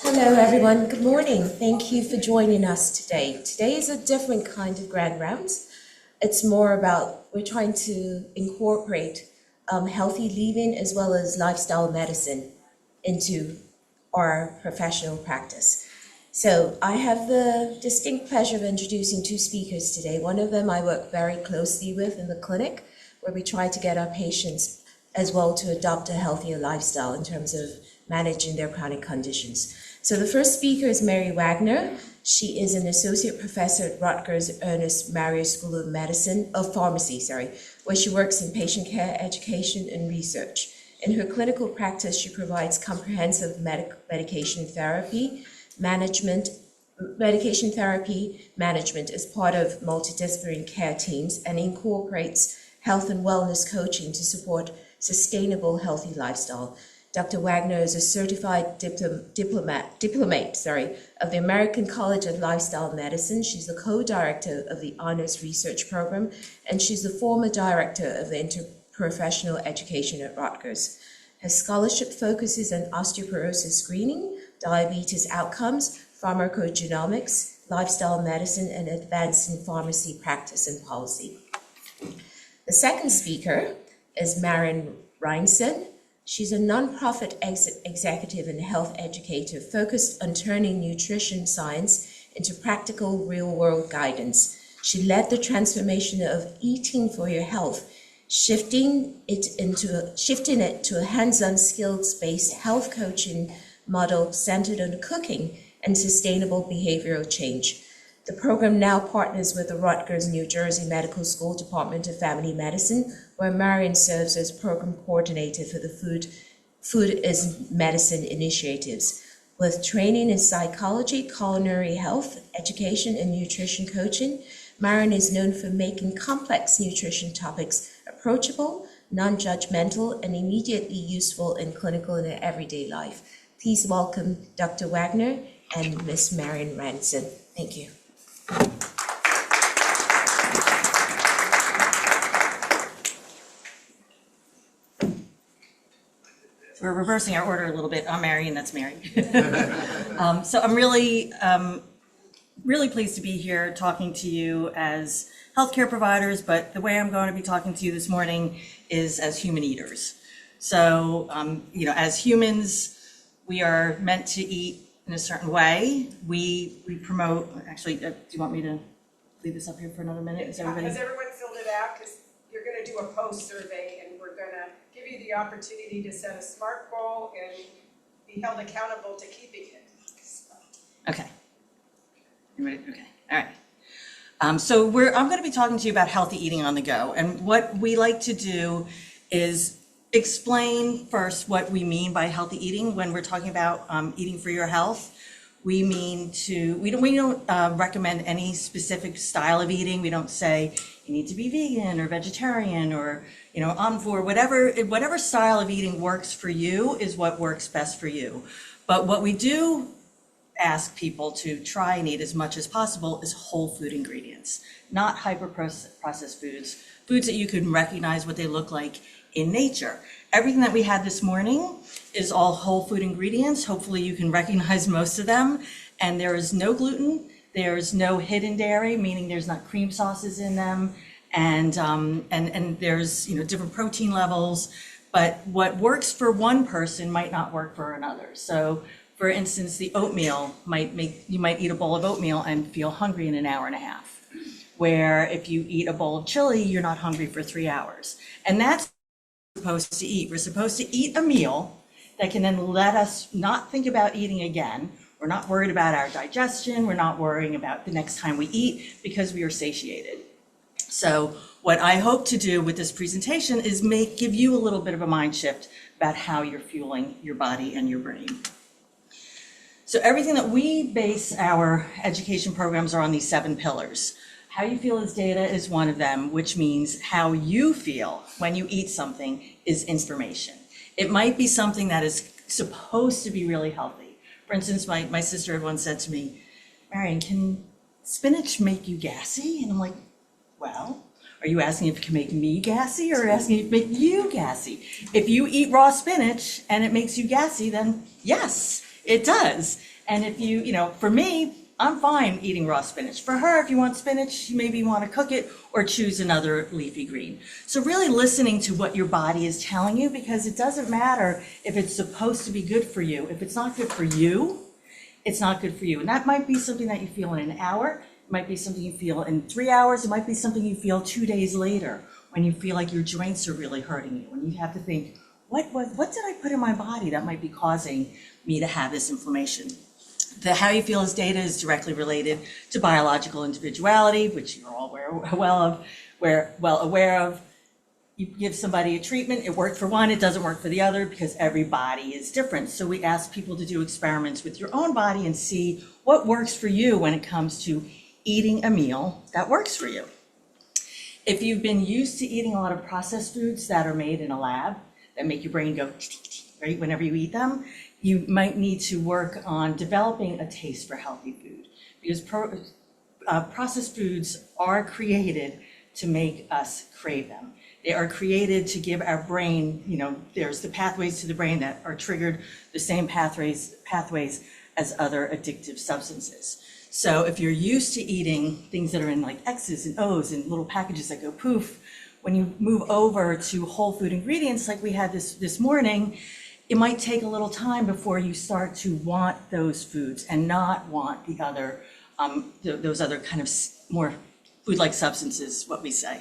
Hello everyone, good morning. Thank you for joining us today. Today is a different kind of grand rounds. It's more about, we're trying to incorporate healthy living as well as lifestyle medicine into our professional practice. So I have the distinct pleasure of introducing two speakers today. One of them I work very closely with in the clinic, where we try to get our patients as well to adopt a healthier lifestyle in terms of managing their chronic conditions. So the first speaker is Marion Wagner. She is an associate professor at Rutgers Ernest Marion School of Pharmacy, where she works in patient care, education, and research. In her clinical practice, she provides comprehensive medication therapy management as part of multidisciplinary care teams and incorporates health and wellness coaching to support sustainable, healthy lifestyle. Dr. Wagner is a certified diplomate of the American College of Lifestyle Medicine. She's the co-director of the Honors Research Program, and she's the former director of the Interprofessional Education at Rutgers. Her scholarship focuses on osteoporosis screening, diabetes outcomes, pharmacogenomics, lifestyle medicine, and advancing pharmacy practice and policy. The second speaker is Marion Reinson. She's a nonprofit executive and health educator focused on turning nutrition science into practical real-world guidance. She led the transformation of eating for your health, shifting it to a hands-on skills-based health coaching model centered on cooking and sustainable behavioral change. The program now partners with the Rutgers, New Jersey Medical School Department of Family Medicine, where Marion serves as program coordinator for the Food is Medicine initiatives. With training in psychology, culinary health, education, and nutrition coaching, Marion is known for making complex nutrition topics approachable, non-judgmental, and immediately useful in clinical and everyday life. Please welcome Dr. Wagner and Ms. Marion Reinson. Thank you. We're reversing our order a little bit. I'm Marion, that's Mary. So I'm really pleased to be here talking to you as healthcare providers, but the way I'm going to be talking to you this morning is as human eaters. So, as humans, we are meant to eat in a certain way. We promote, actually, do you want me to leave this up here for another minute? Has everyone filled it out? Because you're going to do a post survey and we're going to give you the opportunity to set a SMART goal and be held accountable to keeping it. Okay. You ready? Okay. All right. So I'm going to be talking to you about healthy eating on the go. And what we like to do is explain first what we mean by healthy eating when we're talking about eating for your health. We don't recommend any specific style of eating. We don't say you need to be vegan or vegetarian or omnivore. Whatever style of eating works for you is what works best for you. But what we do ask people to try and eat as much as possible is whole food ingredients, not hyper-processed foods that you can recognize what they look like in nature. Everything that we had this morning is all whole food ingredients. Hopefully you can recognize most of them. And there is no gluten, there's no hidden dairy, meaning there's not cream sauces in them. And there's different protein levels, but what works for one person might not work for another. So for instance, the oatmeal you might eat a bowl of oatmeal and feel hungry in an hour and a half. Where if you eat a bowl of chili, you're not hungry for 3 hours. And that's supposed to eat. We're supposed to eat a meal that can then let us not think about eating again. We're not worried about our digestion. We're not worrying about the next time we eat because we are satiated. So what I hope to do with this presentation is give you a little bit of a mind shift about how you're fueling your body and your brain. So everything that we base our education programs are on these 7 pillars. How you feel as data is one of them, which means how you feel when you eat something is information. It might be something that is supposed to be really healthy. For instance, my sister had once said to me, Marion, can spinach make you gassy? And I'm like, well, Are you asking if it can make me gassy or asking if it make you gassy? If you eat raw spinach and it makes you gassy, then yes, it does. And if for me, I'm fine eating raw spinach. For her, if you want spinach, you maybe want to cook it or choose another leafy green. So really listening to what your body is telling you, because it doesn't matter if it's supposed to be good for you. If it's not good for you, it's not good for you. And that might be something that you feel in an hour. It might be something you feel in 3 hours. It might be something you feel 2 days later when you feel like your joints are really hurting you. And you have to think, what did I put in my body that might be causing me to have this inflammation? The how you feel as data is directly related to biological individuality, which you're all well aware of. You give somebody a treatment, it worked for one, it doesn't work for the other, because every body is different. So we ask people to do experiments with your own body and see what works for you when it comes to eating a meal that works for you. If you've been used to eating a lot of processed foods that are made in a lab, that make your brain go, right, whenever you eat them, you might need to work on developing a taste for healthy food, because processed foods are created to make us crave them. They are created to give our brain, there's the pathways to the brain that are triggered the same pathways as other addictive substances. So if you're used to eating things that are in like X's and O's and little packages that go poof, when you move over to whole food ingredients like we had this morning, it might take a little time before you start to want those foods and not want the other, those other kind of more food-like substances, what we say.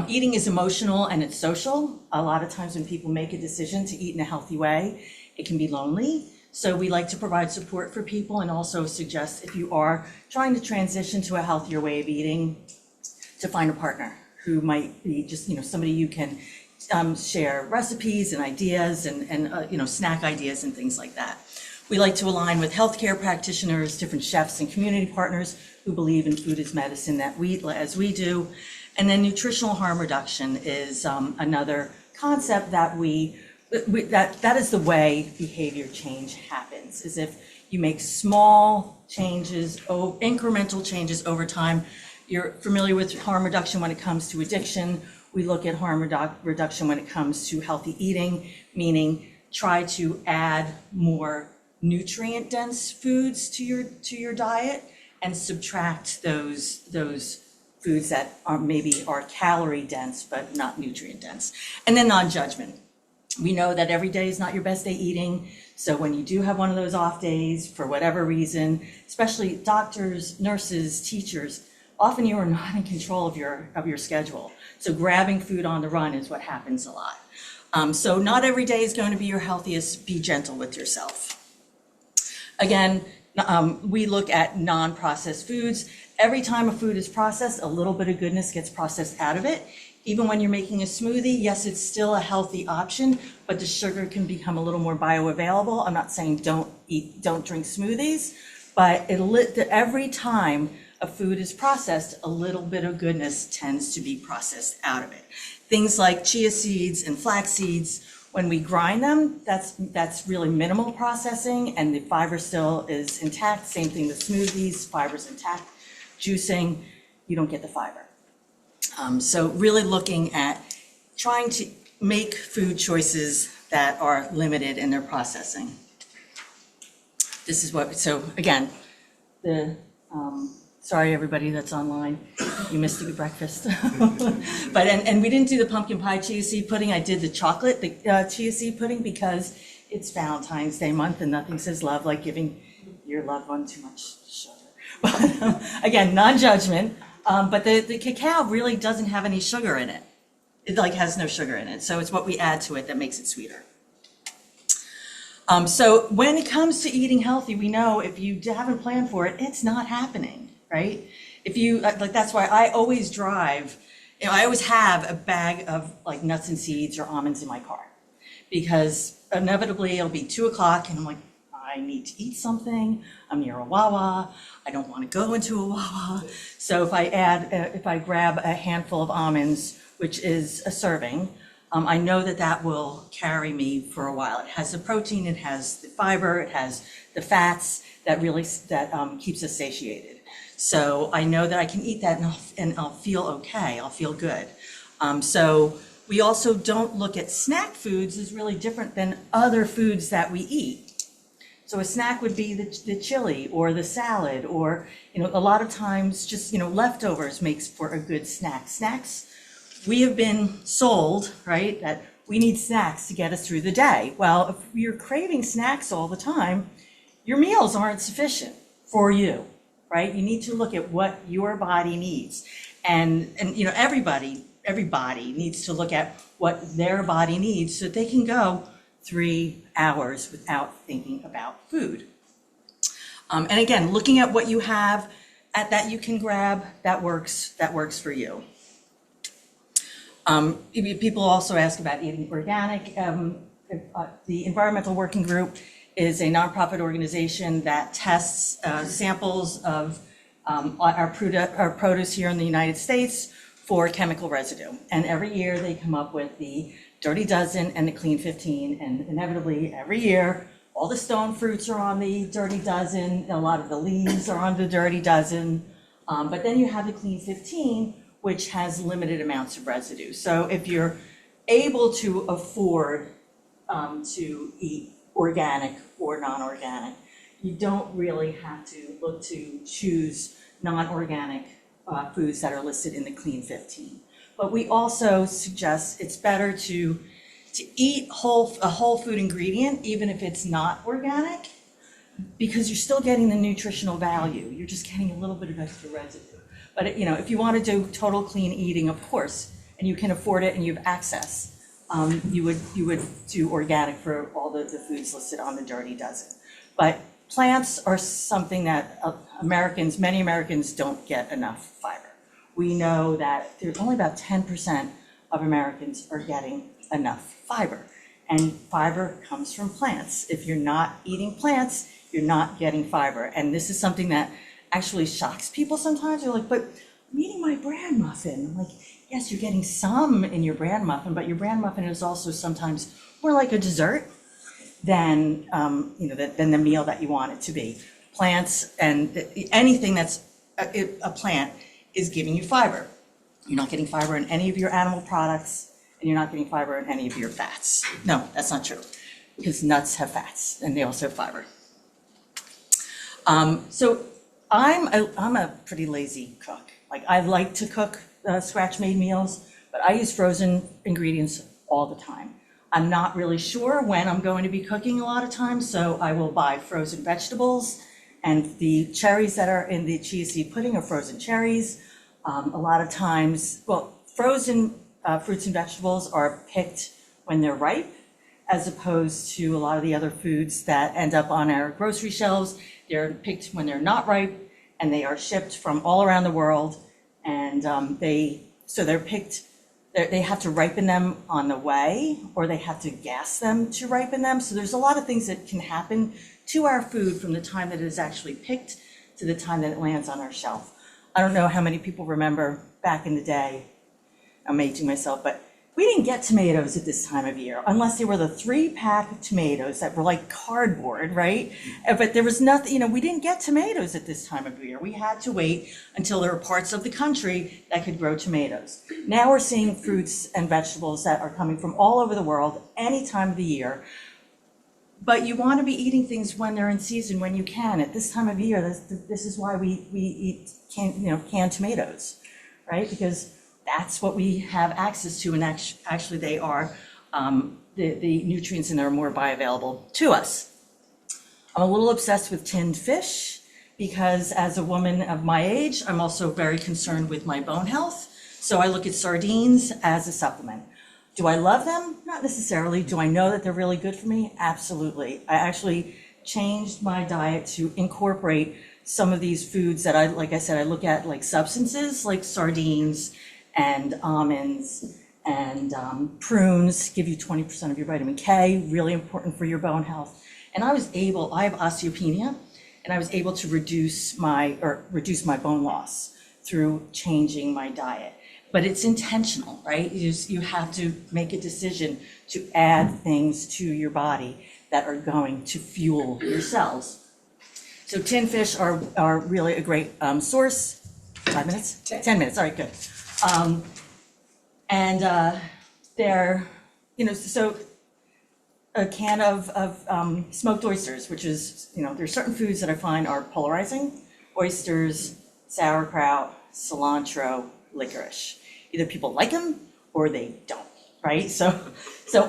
Eating is emotional and it's social. A lot of times when people make a decision to eat in a healthy way, it can be lonely. So we like to provide support for people and also suggest if you are trying to transition to a healthier way of eating, to find a partner who might be just, somebody you can share recipes and ideas and snack ideas and things like that. We like to align with healthcare practitioners, different chefs and community partners who believe in food as medicine as we do. And then nutritional harm reduction is another concept that that is the way behavior change happens, is if you make small changes, incremental changes over time. You're familiar with harm reduction when it comes to addiction. We look at harm reduction when it comes to healthy eating, meaning try to add more nutrient-dense foods to your diet and subtract those foods that are calorie-dense but not nutrient-dense. And then non-judgment. We know that every day is not your best day eating, so when you do have one of those off days for whatever reason, especially doctors, nurses, teachers, often you are not in control of your schedule. So grabbing food on the run is what happens a lot. So not every day is going to be your healthiest. Be gentle with yourself. Again, we look at non-processed foods. Every time a food is processed, a little bit of goodness gets processed out of it. Even when you're making a smoothie, yes, it's still a healthy option, but the sugar can become a little more bioavailable. I'm not saying don't drink smoothies, but every time a food is processed, a little bit of goodness tends to be processed out of it. Things like chia seeds and flax seeds, when we grind them, that's really minimal processing and the fiber still is intact. Same thing with smoothies, fiber's intact. Juicing, you don't get the fiber. So really looking at trying to make food choices that are limited in their processing. This is so again, sorry everybody that's online, you missed a good breakfast. But and we didn't do the pumpkin pie chia seed pudding. I did the chocolate chia seed pudding because it's Valentine's Day month and nothing says love like giving your loved one too much sugar. But again, non-judgment. But the cacao really doesn't have any sugar in it. It has no sugar in it. So it's what we add to it that makes it sweeter. So when it comes to eating healthy, we know if you haven't planned for it, it's not happening, right? If you, that's why I always drive, I always have a bag of nuts and seeds or almonds in my car. Because inevitably it'll be 2 o'clock and I'm like, I need to eat something. I'm near a Wawa. I don't want to go into a Wawa. So if I grab a handful of almonds, which is a serving, I know that will carry me for a while. It has the protein, it has the fiber, it has the fats that keeps us satiated. So I know that I can eat that and I'll feel okay, I'll feel good. So we also don't look at snack foods as really different than other foods that we eat. So a snack would be the chili or the salad, or, a lot of times just, leftovers makes for a good snack. Snacks, we have been sold, right, that we need snacks to get us through the day. Well, if you're craving snacks all the time, your meals aren't sufficient for you, right? You need to look at what your body needs. And everybody needs to look at what their body needs so that they can go 3 hours without thinking about food. And again, looking at what you have that you can grab, that works for you. People also ask about eating organic. The Environmental Working Group is a nonprofit organization that tests samples of our produce here in the United States for chemical residue. And every year they come up with the Dirty Dozen and the Clean 15, and inevitably every year all the stone fruits are on the Dirty Dozen, a lot of the leaves are on the Dirty Dozen, but then you have the Clean 15, which has limited amounts of residue. So if you're able to afford to eat organic or non-organic, you don't really have to look to choose non-organic foods that are listed in the Clean 15. But we also suggest it's better to eat a whole food ingredient, even if it's not organic, because you're still getting the nutritional value. You're just getting a little bit of extra residue. But if you want to do total clean eating, of course, and you can afford it and you have access, you would do organic for all the foods listed on the Dirty Dozen. But plants are something that many Americans don't get enough fiber. We know that there's only about 10% of Americans are getting enough fiber. And fiber comes from plants. If you're not eating plants, you're not getting fiber. And this is something that actually shocks people sometimes. They're like, but I'm eating my bran muffin. I'm like, yes, you're getting some in your bran muffin, but your bran muffin is also sometimes more like a dessert than the meal that you want it to be. Plants and anything that's a plant is giving you fiber. You're not getting fiber in any of your animal products, and you're not getting fiber in any of your fats. No, that's not true, because nuts have fats and they also have fiber. So I'm a pretty lazy cook. Like, I like to cook scratch-made meals, but I use frozen ingredients all the time. I'm not really sure when I'm going to be cooking a lot of times, so I will buy frozen vegetables, and the cherries that are in the chia seed pudding are frozen cherries. A lot of times, frozen fruits and vegetables are picked when they're ripe, as opposed to a lot of the other foods that end up on our grocery shelves. They're picked when they're not ripe, and they are shipped from all around the world, and they're picked. They have to ripen them on the way, or they have to gas them to ripen them. So there's a lot of things that can happen to our food from the time that it is actually picked to the time that it lands on our shelf. I don't know how many people remember back in the day, I'm aging myself, but we didn't get tomatoes at this time of year, unless they were the 3-pack tomatoes that were like cardboard, right? But there was nothing, we didn't get tomatoes at this time of year. We had to wait until there were parts of the country that could grow tomatoes. Now we're seeing fruits and vegetables that are coming from all over the world, any time of the year. But you want to be eating things when they're in season, when you can. At this time of year, this is why we eat canned tomatoes, right? Because that's what we have access to, and actually they are, the nutrients in there are more bioavailable to us. I'm a little obsessed with tinned fish because as a woman of my age, I'm also very concerned with my bone health. So I look at sardines as a supplement. Do I love them? Not necessarily. Do I know that they're really good for me? Absolutely. I actually changed my diet to incorporate some of these foods that I look at like substances like sardines and almonds and prunes, give you 20% of your vitamin K, really important for your bone health. And I have osteopenia, and I was able to reduce my bone loss through changing my diet. But it's intentional, right? You have to make a decision to add things to your body that are going to fuel your cells. So tin fish are really a great source. 5 minutes? 10 minutes, all right, good. They're, so a can of smoked oysters, which is, there's certain foods that I find are polarizing. Oysters, sauerkraut, cilantro, licorice. Either people like them or they don't, right? So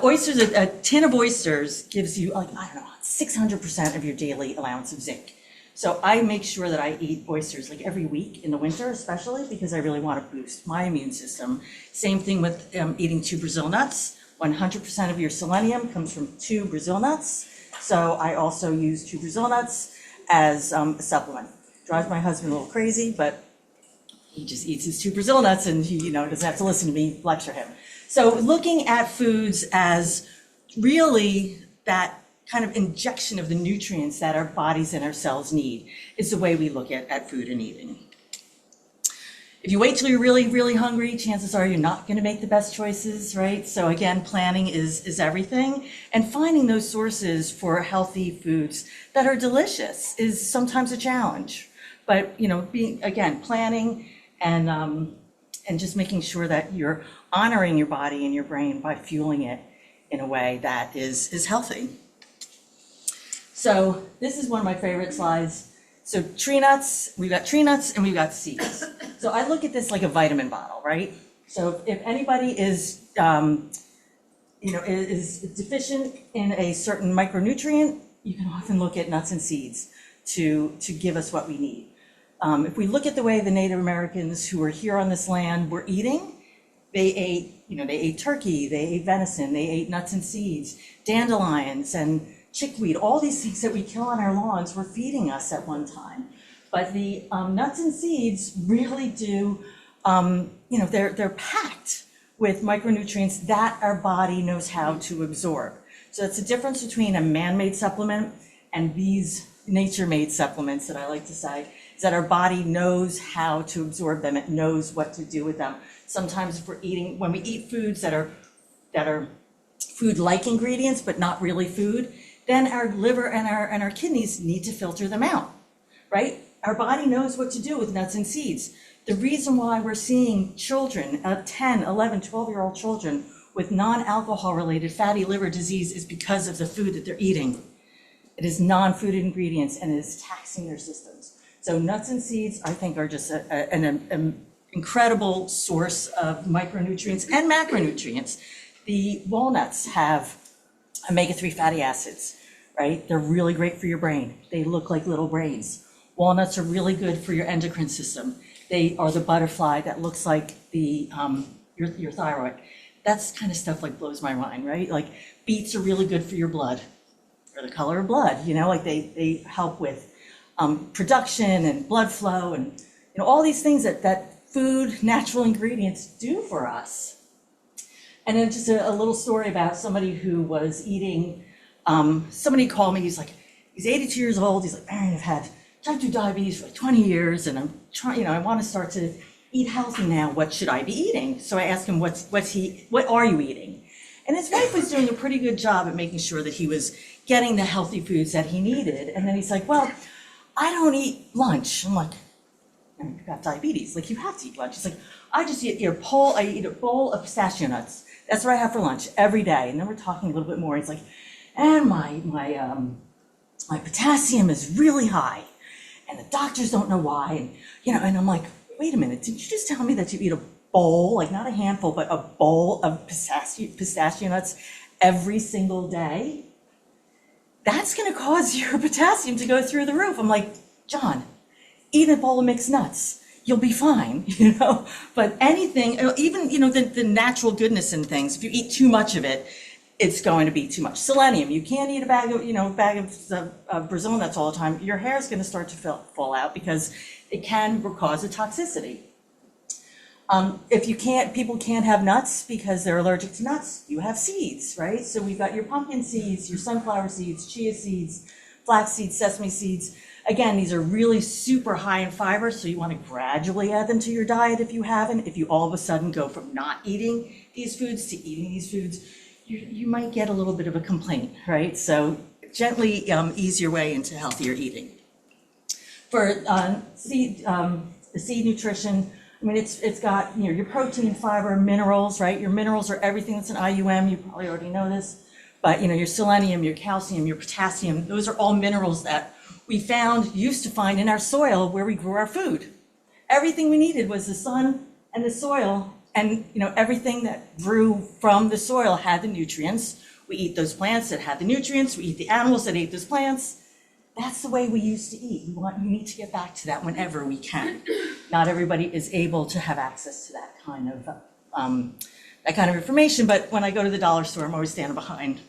oysters, a tin of oysters gives you 600% of your daily allowance of zinc. So I make sure that I eat oysters like every week in the winter, especially because I really want to boost my immune system. Same thing with eating 2 Brazil nuts. 100% of your selenium comes from 2 Brazil nuts. So I also use 2 Brazil nuts as a supplement. Drives my husband a little crazy, but he just eats his 2 Brazil nuts and he, doesn't have to listen to me lecture him. So looking at foods as really that kind of injection of the nutrients that our bodies and our cells need is the way we look at food and eating. If you wait till you're really, really hungry, chances are you're not going to make the best choices, right? So again, planning is everything. And finding those sources for healthy foods that are delicious is sometimes a challenge. But, planning and just making sure that you're honoring your body and your brain by fueling it in a way that is healthy. So this is one of my favorite slides. So tree nuts, we've got tree nuts and we've got seeds. So I look at this like a vitamin bottle, right? So if anybody is deficient in a certain micronutrient, you can often look at nuts and seeds to give us what we need. If we look at the way the Native Americans who were here on this land were eating, they ate turkey, they ate venison, they ate nuts and seeds, dandelions and chickweed, all these things that we kill on our lawns were feeding us at one time. But the nuts and seeds really do, they're packed with micronutrients that our body knows how to absorb. So it's the difference between a man-made supplement and these nature-made supplements that I like to say, is that our body knows how to absorb them. It knows what to do with them. Sometimes when we eat foods that are food-like ingredients, but not really food, then our liver and our kidneys need to filter them out, right? Our body knows what to do with nuts and seeds. The reason why we're seeing children, 10, 11, 12-year-old children with non-alcohol related fatty liver disease is because of the food that they're eating. It is non-food ingredients and it is taxing their systems. So nuts and seeds, I think, are just an incredible source of micronutrients and macronutrients. The walnuts have omega-3 fatty acids, right? They're really great for your brain. They look like little brains. Walnuts are really good for your endocrine system. They are the butterfly that looks like your thyroid. That's kind of stuff like blows my mind, right? Like beets are really good for your blood, or the color of blood, they help with production and blood flow and all these things that food, natural ingredients do for us. And then just a little story about somebody who was eating, somebody called me, he's 82 years old, he's like, Marion, I've had type 2 diabetes for 20 years and I'm trying, I want to start to eat healthy now, what should I be eating? So I asked him, what are you eating? And his wife was doing a pretty good job at making sure that he was getting the healthy foods that he needed. And then he's like, well, I don't eat lunch. I'm like, you've got diabetes, you have to eat lunch. He's like, I just eat a bowl of pistachio nuts. That's what I have for lunch every day. And then we're talking a little bit more. He's like, and my potassium is really high, and the doctors don't know why. And and I'm like, wait a minute, did you just tell me that you eat a bowl, not a handful, but a bowl of pistachio nuts every single day? That's going to cause your potassium to go through the roof. I'm like, John, eat a bowl of mixed nuts. You'll be fine, But anything, even, the natural goodness in things, if you eat too much of it, it's going to be too much. Selenium, you can't eat a bag of Brazil nuts all the time. Your hair is going to start to fall out because it can cause a toxicity. People can't have nuts because they're allergic to nuts, you have seeds, right? So we've got your pumpkin seeds, your sunflower seeds, chia seeds, flax seeds, sesame seeds. Again, these are really super high in fiber, so you want to gradually add them to your diet if you haven't. If you all of a sudden go from not eating these foods to eating these foods, you might get a little bit of a complaint, right? So gently ease your way into healthier eating. For seed nutrition, I mean, it's got, you know, your protein, fiber, minerals, right? Your minerals are everything that's an IUM. You probably already know this. But, you know, your selenium, your calcium, your potassium, those are all minerals that we used to find in our soil where we grew our food. Everything we needed was the sun and the soil, and, you know, everything that grew from the soil had the nutrients. We eat those plants that had the nutrients. We eat the animals that ate those plants. That's the way we used to eat. We need to get back to that whenever we can. Not everybody is able to have access to that kind of information, but when I go to the dollar store, I'm always standing behind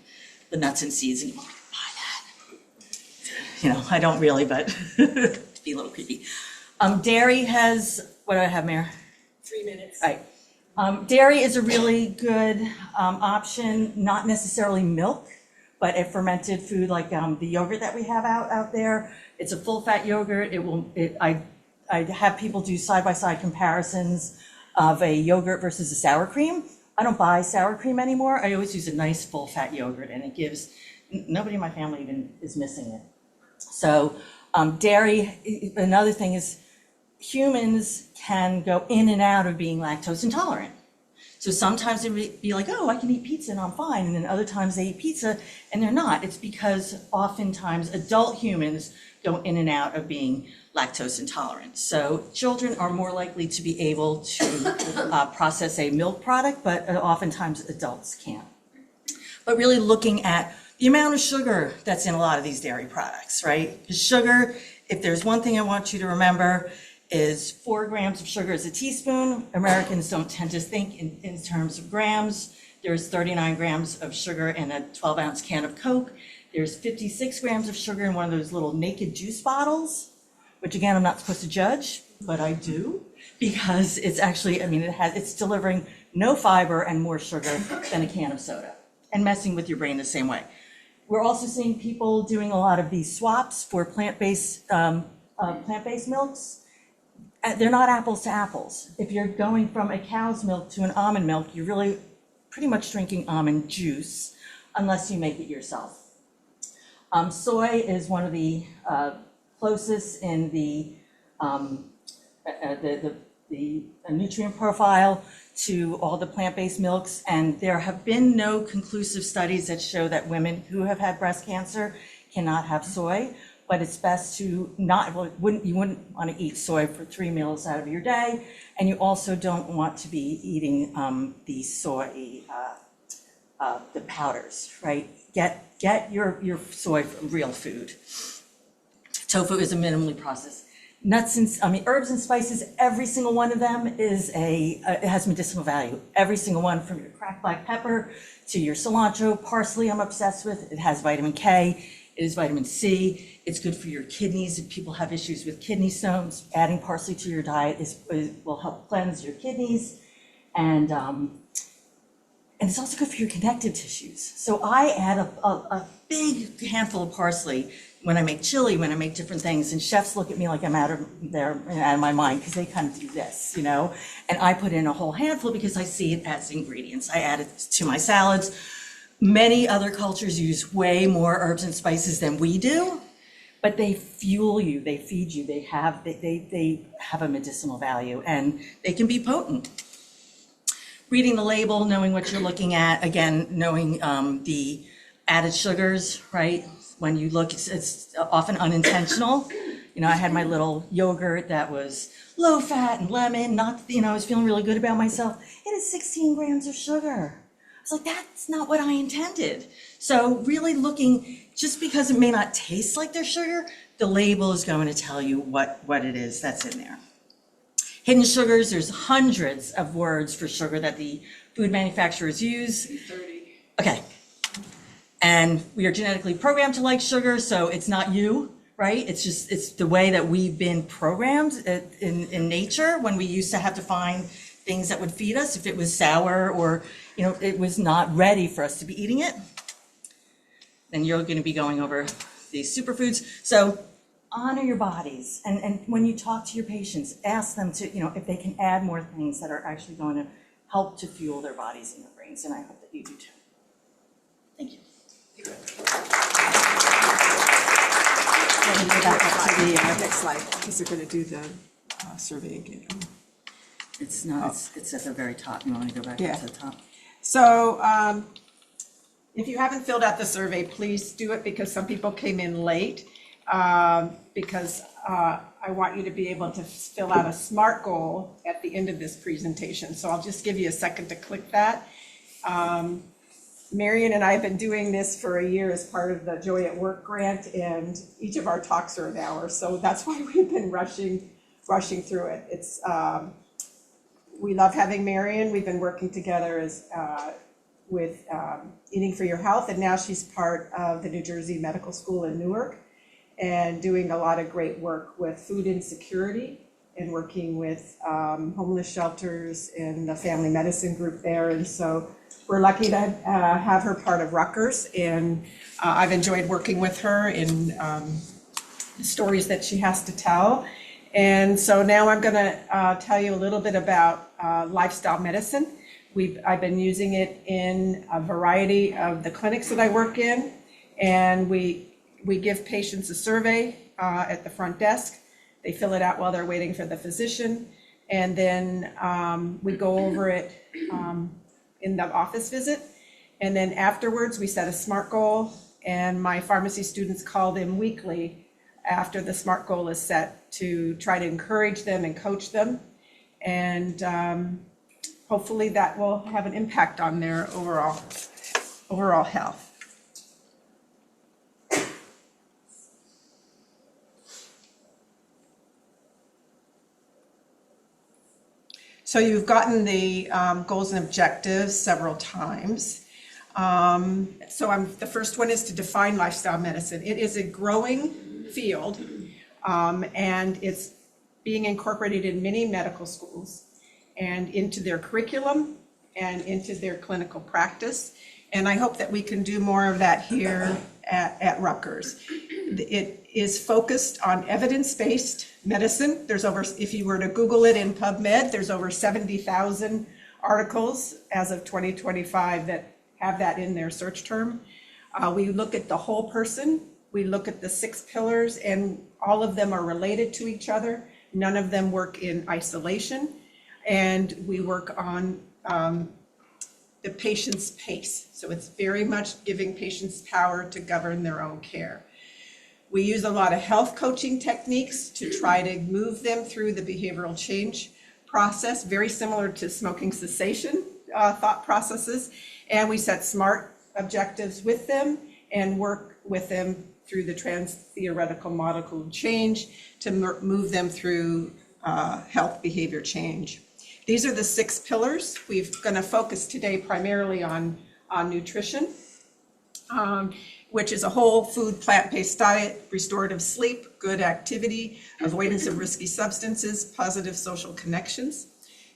the nuts and seeds and buy that. You know, I don't really, but to be a little creepy. Dairy has, what do I have, Mayor? 3 minutes. All right. Dairy is a really good option, not necessarily milk, but a fermented food like the yogurt that we have out there. It's a full-fat yogurt. I have people do side-by-side comparisons of a yogurt versus a sour cream. I don't buy sour cream anymore. I always use a nice full-fat yogurt, and it gives, nobody in my family even is missing it. So dairy, another thing is humans can go in and out of being lactose intolerant. So sometimes they would be like, oh, I can eat pizza and I'm fine. And then other times they eat pizza and they're not. It's because oftentimes adult humans go in and out of being lactose intolerant. So children are more likely to be able to process a milk product, but oftentimes adults can't. But really looking at the amount of sugar that's in a lot of these dairy products, right? Because sugar, if there's one thing I want you to remember, is 4 grams of sugar is a teaspoon. Americans don't tend to think in terms of grams. There's 39 grams of sugar in a 12-ounce can of Coke. There's 56 grams of sugar in one of those little naked juice bottles, which again, I'm not supposed to judge, but I do, because it's actually, I mean, it's delivering no fiber and more sugar than a can of soda, and messing with your brain the same way. We're also seeing people doing a lot of these swaps for plant-based milks. They're not apples to apples. If you're going from a cow's milk to an almond milk, you're really pretty much drinking almond juice, unless you make it yourself. Soy is one of the closest in the nutrient profile to all the plant-based milks, and there have been no conclusive studies that show that women who have had breast cancer cannot have soy. But it's best to not, well, you wouldn't want to eat soy for 3 meals out of your day, and you also don't want to be eating the soy, the powders, right? Get your soy from real food. Tofu is a minimally processed. Herbs and spices, every single one of them is it has medicinal value. Every single one, from your cracked black pepper to your cilantro, parsley I'm obsessed with. It has vitamin K, it is vitamin C. It's good for your kidneys. If people have issues with kidney stones, adding parsley to your diet will help cleanse your kidneys. And it's also good for your connective tissues. So I add a big handful of parsley when I make chili, when I make different things, and chefs look at me like I'm out of my mind, because they kind of do this, you know? And I put in a whole handful because I see it as ingredients. I add it to my salads. Many other cultures use way more herbs and spices than we do, but they fuel you, they feed you, they have a medicinal value, and they can be potent. Reading the label, knowing what you're looking at, again, knowing the added sugars, right? When you look, it's often unintentional. You know, I had my little yogurt that was low fat and lemon, I was feeling really good about myself. It has 16 grams of sugar. I was like, that's not what I intended. So really looking, just because it may not taste like there's sugar, the label is going to tell you what it is that's in there. Hidden sugars, there's hundreds of words for sugar that the food manufacturers use. 30. Okay. And we are genetically programmed to like sugar, so it's not you, right? It's the way that we've been programmed in nature, when we used to have to find things that would feed us if it was sour or, it was not ready for us to be eating it. Then you're going to be going over these superfoods. So honor your bodies. And when you talk to your patients, ask them to, if they can add more things that are actually going to help to fuel their bodies and their brains. And I hope that you do too. Thank you. Let me go back up to the next slide, because they're going to do the survey again. It's not, it's at the very top. You want to go back Yeah. up to the top? So if you haven't filled out the survey, please do it, because some people came in late. Because I want you to be able to fill out a SMART goal at the end of this presentation. So I'll just give you a second to click that. Marion and I have been doing this for a year as part of the Joy at Work grant, and each of our talks are an hour. So that's why we've been rushing through it. It's we love having Marion. We've been working together with Eating for Your Health, and now she's part of the New Jersey Medical School in Newark, and doing a lot of great work with food insecurity and working with homeless shelters and the family medicine group there. And so we're lucky to have her part of Rutgers, and I've enjoyed working with her in the stories that she has to tell. And so now I'm going to tell you a little bit about lifestyle medicine. I've been using it in a variety of the clinics that I work in, and we give patients a survey at the front desk. They fill it out while they're waiting for the physician, and then we go over it in the office visit. And then afterwards, we set a SMART goal, and my pharmacy students call them weekly after the SMART goal is set to try to encourage them and coach them. And hopefully that will have an impact on their overall health. So you've gotten the goals and objectives several times. The first one is to define lifestyle medicine. It is a growing field, and it's being incorporated in many medical schools and into their curriculum and into their clinical practice. And I hope that we can do more of that here at Rutgers. It is focused on evidence-based medicine. If you were to Google it in PubMed, there's over 70,000 articles as of 2025 that have that in their search term. We look at the whole person. We look at the 6 pillars, and all of them are related to each other. None of them work in isolation. And we work on the patient's pace. So it's very much giving patients power to govern their own care. We use a lot of health coaching techniques to try to move them through the behavioral change process, very similar to smoking cessation thought processes. And we set SMART objectives with them and work with them through the trans-theoretical model of change to move them through health behavior change. These are the 6 pillars. We're going to focus today primarily on nutrition, which is a whole food, plant-based diet, restorative sleep, good activity, avoidance of risky substances, positive social connections,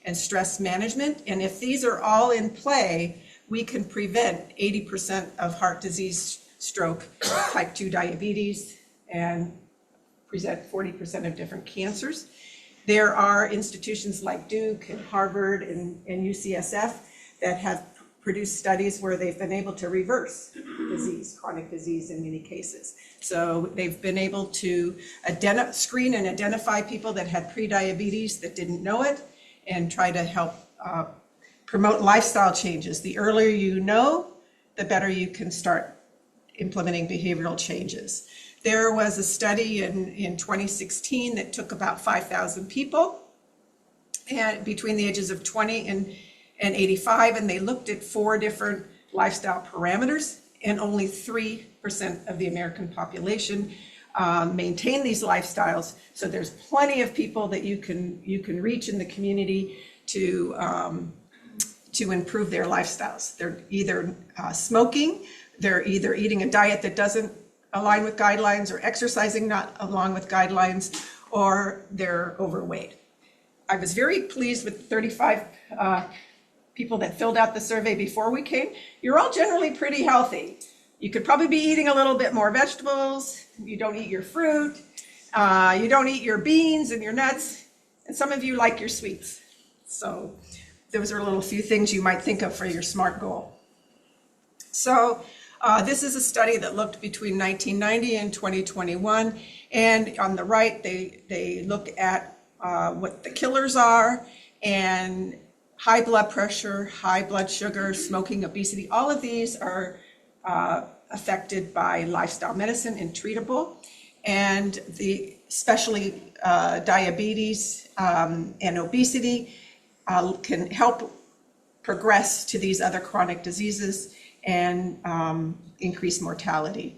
and stress management. And if these are all in play, we can prevent 80% of heart disease, stroke, type 2 diabetes, and present 40% of different cancers. There are institutions like Duke and Harvard and UCSF that have produced studies where they've been able to reverse disease, chronic disease in many cases. So they've been able to screen and identify people that had prediabetes that didn't know it, and try to help promote lifestyle changes. The earlier you know, the better you can start implementing behavioral changes. There was a study in 2016 that took about 5,000 people and between the ages of 20 and 85, and they looked at 4 different lifestyle parameters, and only 3% of the American population maintain these lifestyles. So there's plenty of people that you can reach in the community to improve their lifestyles. They're either smoking, they're either eating a diet that doesn't align with guidelines, or exercising not along with guidelines, or they're overweight. I was very pleased with 35 people that filled out the survey before we came. You're all generally pretty healthy. You could probably be eating a little bit more vegetables. You don't eat your fruit. You don't eat your beans and your nuts. And some of you like your sweets. So those are a little few things you might think of for your SMART goal. So This is a study that looked between 1990 and 2021, and on the right, they look at what the killers are, and high blood pressure, high blood sugar, smoking, obesity. All of these are affected by lifestyle medicine and treatable, and especially diabetes and obesity can help progress to these other chronic diseases and increase mortality.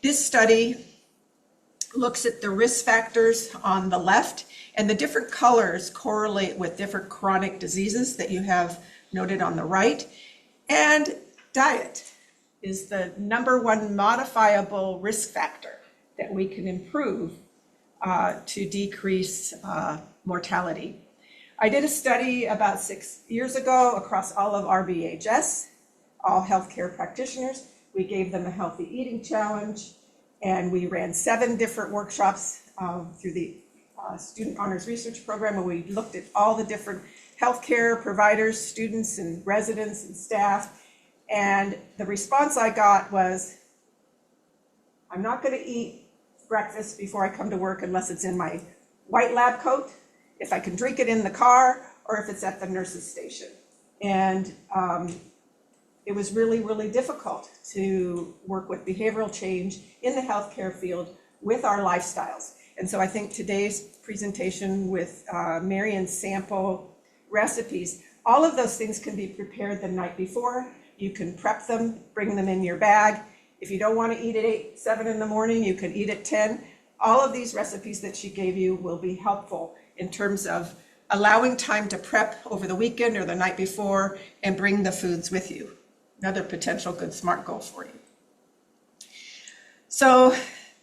This study looks at the risk factors on the left, and the different colors correlate with different chronic diseases that you have noted on the right. And diet is the #1 modifiable risk factor that we can improve to decrease mortality. I did a study about 6 years ago across all of RBHS, all healthcare practitioners. We gave them a healthy eating challenge, and we ran 7 different workshops through the Student Honors Research Program, and we looked at all the different healthcare providers, students and residents and staff. And the response I got was, I'm not going to eat breakfast before I come to work unless it's in my white lab coat, if I can drink it in the car, or if it's at the nurse's station. And it was really, really difficult to work with behavioral change in the healthcare field with our lifestyles. And so I think today's presentation with Marion's sample recipes, all of those things can be prepared the night before. You can prep them, bring them in your bag. If you don't want to eat at 8, 7 in the morning, you can eat at 10. All of these recipes that she gave you will be helpful in terms of allowing time to prep over the weekend or the night before and bring the foods with you. Another potential good SMART goal for you. So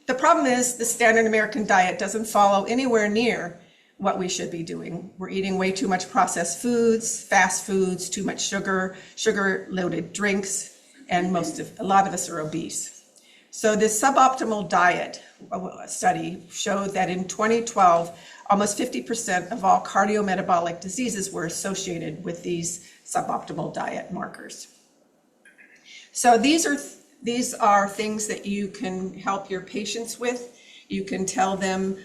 the problem is the standard American diet doesn't follow anywhere near what we should be doing. We're eating way too much processed foods, fast foods, too much sugar, sugar-loaded drinks, and a lot of us are obese. So this suboptimal diet study showed that in 2012, almost 50% of all cardiometabolic diseases were associated with these suboptimal diet markers. So these are things that you can help your patients with. You can tell them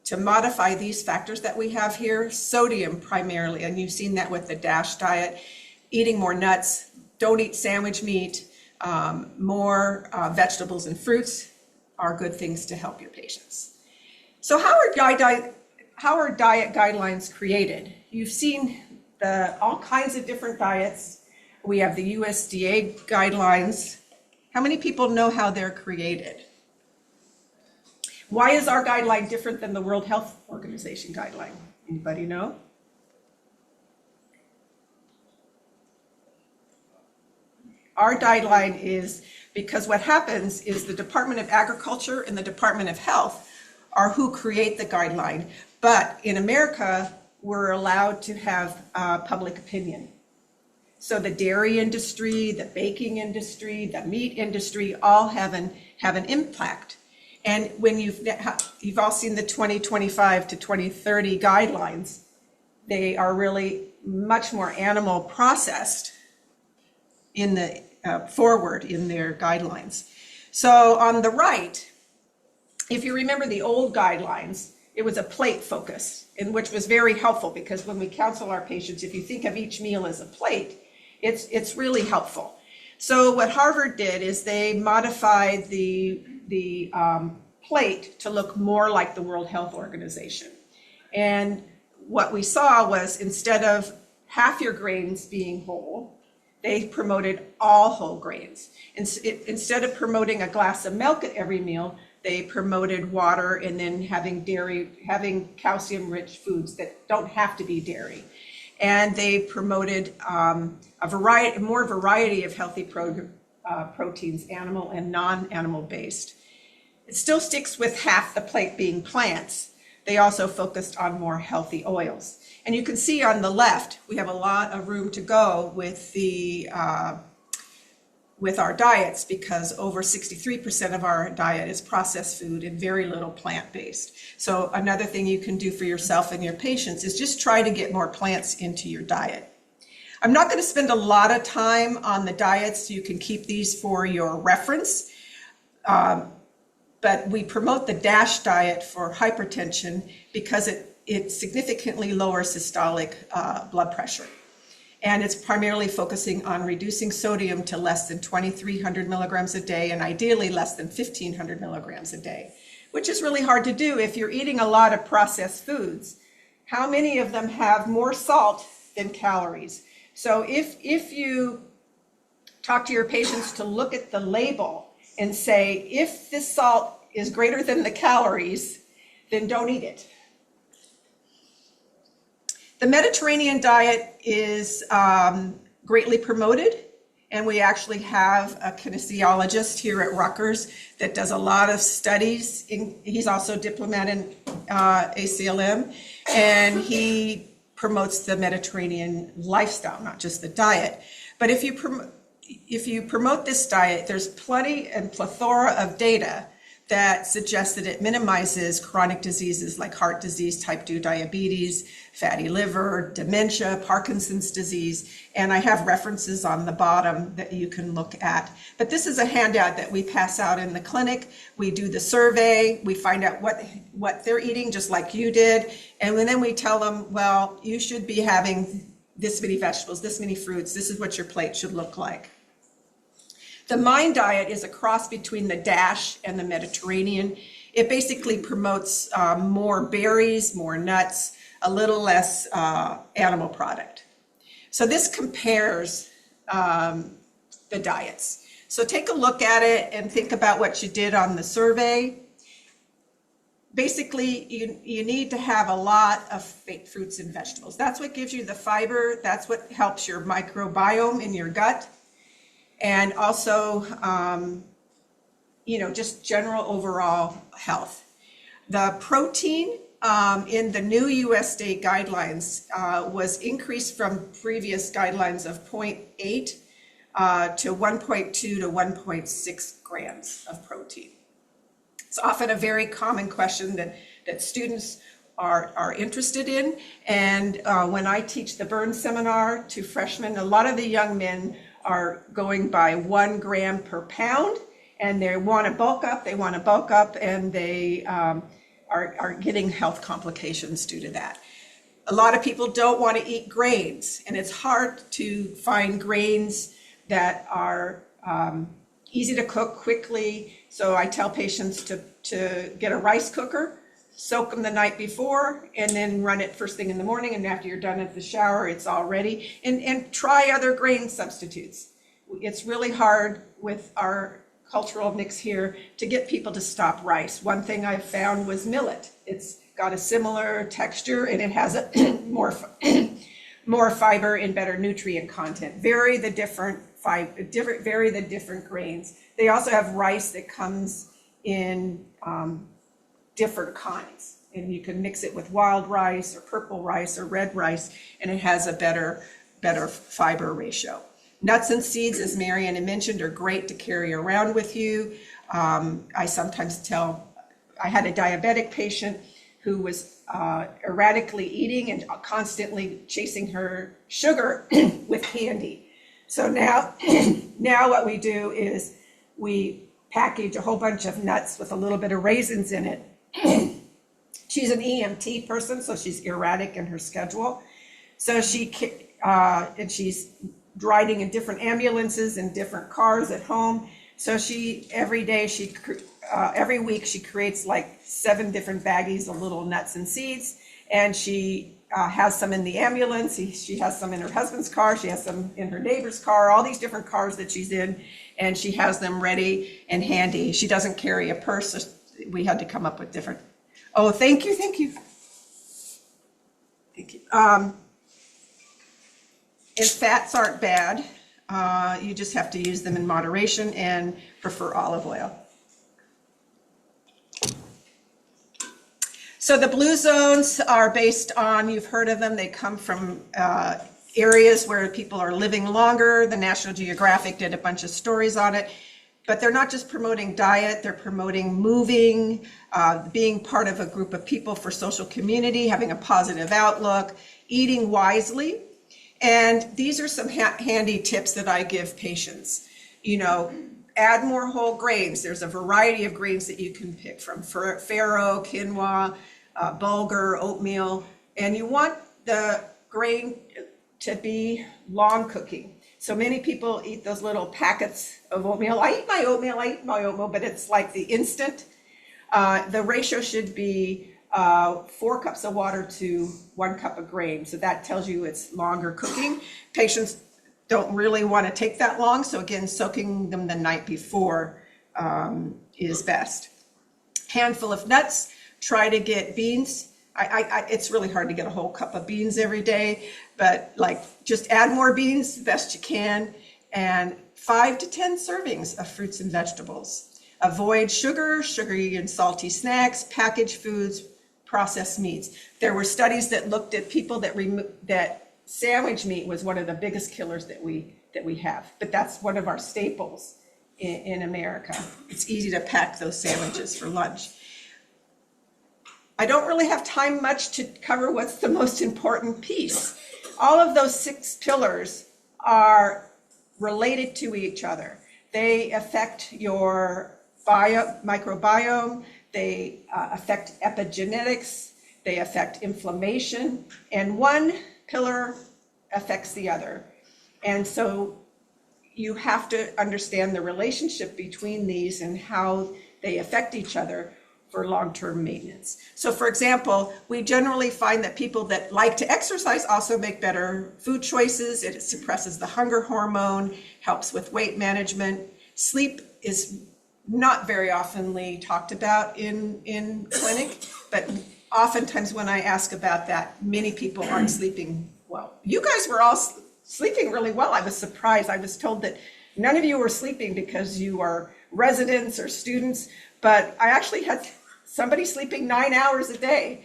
to modify these factors that we have here, sodium primarily, and you've seen that with the DASH diet, eating more nuts, don't eat sandwich meat, more vegetables and fruits are good things to help your patients. So how are diet guidelines created? You've seen all kinds of different diets. We have the USDA guidelines. How many people know how they're created? Why is our guideline different than the World Health Organization guideline? Anybody know? Our guideline is because what happens is the Department of Agriculture and the Department of Health are who create the guideline. But in America, we're allowed to have public opinion. So the dairy industry, the baking industry, the meat industry all have an impact. And when you've all seen the 2025 to 2030 guidelines, they are really much more animal processed in the forward in their guidelines. So on the right, if you remember the old guidelines, it was a plate focus, which was very helpful because when we counsel our patients, if you think of each meal as a plate, it's really helpful. So what Harvard did is they modified the plate to look more like the World Health Organization. And what we saw was instead of half your grains being whole, they promoted all whole grains. Instead of promoting a glass of milk at every meal, they promoted water and then having calcium-rich foods that don't have to be dairy. And they promoted more variety of healthy proteins, animal and non-animal based. It still sticks with half the plate being plants. They also focused on more healthy oils. And you can see on the left, we have a lot of room to go with our diets because over 63% of our diet is processed food and very little plant-based. So another thing you can do for yourself and your patients is just try to get more plants into your diet. I'm not going to spend a lot of time on the diets. You can keep these for your reference. But we promote the DASH diet for hypertension because it significantly lowers systolic blood pressure. And it's primarily focusing on reducing sodium to less than 2,300 milligrams a day and ideally less than 1,500 milligrams a day, which is really hard to do if you're eating a lot of processed foods. How many of them have more salt than calories? So if you talk to your patients to look at the label and say, if this salt is greater than the calories, then don't eat it. The Mediterranean diet is greatly promoted, and we actually have a kinesiologist here at Rutgers that does a lot of studies. He's also a diplomat in ACLM, and he promotes the Mediterranean lifestyle, not just the diet. But if you promote this diet, there's plenty and plethora of data that suggests that it minimizes chronic diseases like heart disease, type 2 diabetes, fatty liver, dementia, Parkinson's disease, and I have references on the bottom that you can look at. But this is a handout that we pass out in the clinic. We do the survey, we find out what they're eating, just like you did, and then we tell them, well, you should be having this many vegetables, this many fruits, this is what your plate should look like. The MIND diet is a cross between the DASH and the Mediterranean. It basically promotes more berries, more nuts, a little less animal product. So this compares the diets. So take a look at it and think about what you did on the survey. Basically, you need to have a lot of fruits and vegetables. That's what gives you the fiber. That's what helps your microbiome in your gut. And also, just general overall health. The protein in the new US state guidelines was increased from previous guidelines of 0.8 to 1.2 to 1.6 grams of protein. It's often a very common question that students are interested in. And when I teach the burn seminar to freshmen, a lot of the young men are going by 1 gram per pound, and they want to bulk up, and they are getting health complications due to that. A lot of people don't want to eat grains, and it's hard to find grains that are easy to cook quickly. So I tell patients to get a rice cooker, soak them the night before, and then run it first thing in the morning, and after you're done at the shower, it's all ready. And try other grain substitutes. It's really hard with our cultural mix here to get people to stop rice. One thing I found was millet. It's got a similar texture, and it has a more fiber and better nutrient content. Vary the different grains. They also have rice that comes in different kinds, and you can mix it with wild rice or purple rice or red rice, and it has a better fiber ratio. Nuts and seeds, as Marion had mentioned, are great to carry around with you. I sometimes I had a diabetic patient who was erratically eating and constantly chasing her sugar with candy. So now what we do is we package a whole bunch of nuts with a little bit of raisins in it. She's an EMT person, so she's erratic in her schedule. So she's riding in different ambulances and different cars at home. So every week she creates like 7 different baggies of little nuts and seeds, and she has some in the ambulance. She has some in her husband's car. She has some in her neighbor's car, all these different cars that she's in, and she has them ready and handy. She doesn't carry a purse. So we had to come up with different. Oh, thank you. And fats aren't bad. You just have to use them in moderation and prefer olive oil. So the blue zones are based on, you've heard of them, they come from areas where people are living longer. The National Geographic did a bunch of stories on it. But they're not just promoting diet, they're promoting moving, being part of a group of people for social community, having a positive outlook, eating wisely. And these are some handy tips that I give patients. You know, add more whole grains. There's a variety of grains that you can pick from, farro, quinoa, bulgur, oatmeal, and you want the grain to be long cooking. So many people eat those little packets of oatmeal. I eat my oatmeal, but it's like the instant. The ratio should be 4 cups of water to 1 cup of grain. So that tells you it's longer cooking. Patients don't really want to take that long. So again, soaking them the night before is best. Handful of nuts. Try to get beans. It's really hard to get a whole cup of beans every day, but like just add more beans the best you can, and 5 to 10 servings of fruits and vegetables. Avoid sugar, sugary and salty snacks, packaged foods, processed meats. There were studies that looked at people that sandwich meat was one of the biggest killers that we have, but that's one of our staples in America. It's easy to pack those sandwiches for lunch. I don't really have time much to cover what's the most important piece. All of those 6 pillars are related to each other. They affect your microbiome, they affect epigenetics, they affect inflammation, and one pillar affects the other. And so you have to understand the relationship between these and how they affect each other for long-term maintenance. So for example, we generally find that people that like to exercise also make better food choices. It suppresses the hunger hormone, helps with weight management. Sleep is not very oftenly talked about in clinic, but oftentimes when I ask about that, many people aren't sleeping well. You guys were all sleeping really well. I was surprised. I was told that none of you were sleeping because you are residents or students, but I actually had somebody sleeping 9 hours a day.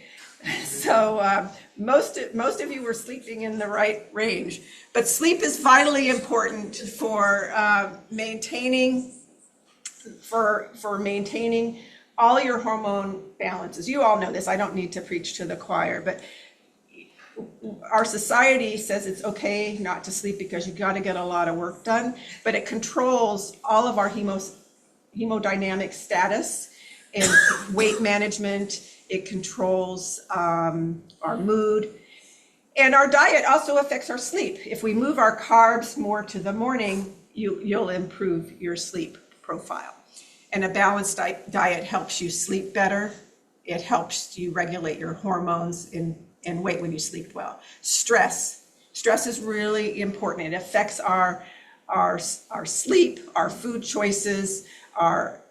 So most of you were sleeping in the right range. But sleep is vitally important for maintaining all your hormone balances. You all know this. I don't need to preach to the choir, but our society says it's okay not to sleep because you got to get a lot of work done, but it controls all of our hemodynamic status and weight management. It controls our mood, and our diet also affects our sleep. If we move our carbs more to the morning, you'll improve your sleep profile. And a balanced diet helps you sleep better. It helps you regulate your hormones and weight when you sleep well. Stress is really important. It affects our sleep, our food choices,